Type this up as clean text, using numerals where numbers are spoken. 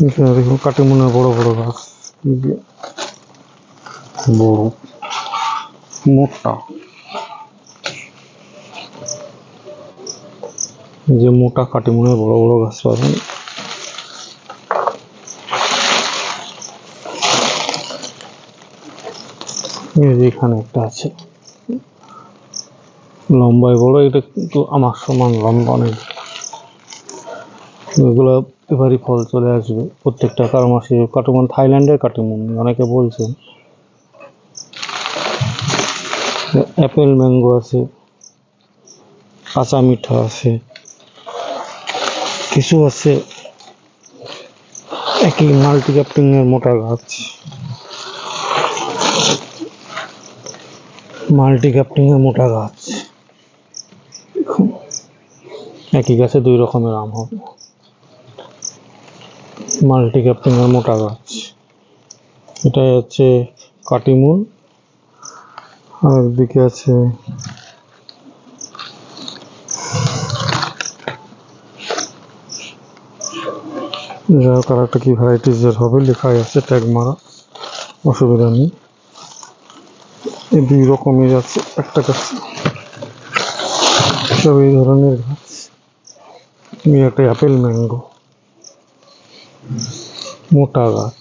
এখানে দেখুন কাটিমুনে বড় বড় গাছ, বড় মোটা, যে মোটা কাটিমুনে বড় বড় গাছ পাবেন। এখানে একটা আছে লম্বায় বড়, এটা কিন্তু আমার সমান লম্বা নেই। এগুলো এবারই ফল চলে আসবে প্রত্যেকটা 4 মাসে। কাটিমুন থাইল্যান্ডের কাটিমুন অনেকে বলছেন। অ্যাপেল ম্যাঙ্গো আছে, কাঁচা মিঠা আছে, কিছু আছে একই মাল্টি ক্যাপ্টিং এর মোটা গাছ, মাল্টি ক্যাপ্টিং এর মোটা গাছ। একই গাছে 2 রকমের আম হবে। মাল্টি ক্যাপ্টিং এর মোটা গাছ, এটাই হচ্ছে কাটিমুন। আর একদিকে আছে যাই হোক, আর একটা কি ভ্যারাইটিস এর হবে লেখাই আছে, ট্যাগ মারা, অসুবিধা নেই। এই 2 রকমের আছে একটা গাছে, সব এই ধরনের গাছ। একটা অ্যাপেল ম্যাঙ্গো মোটা গাছ।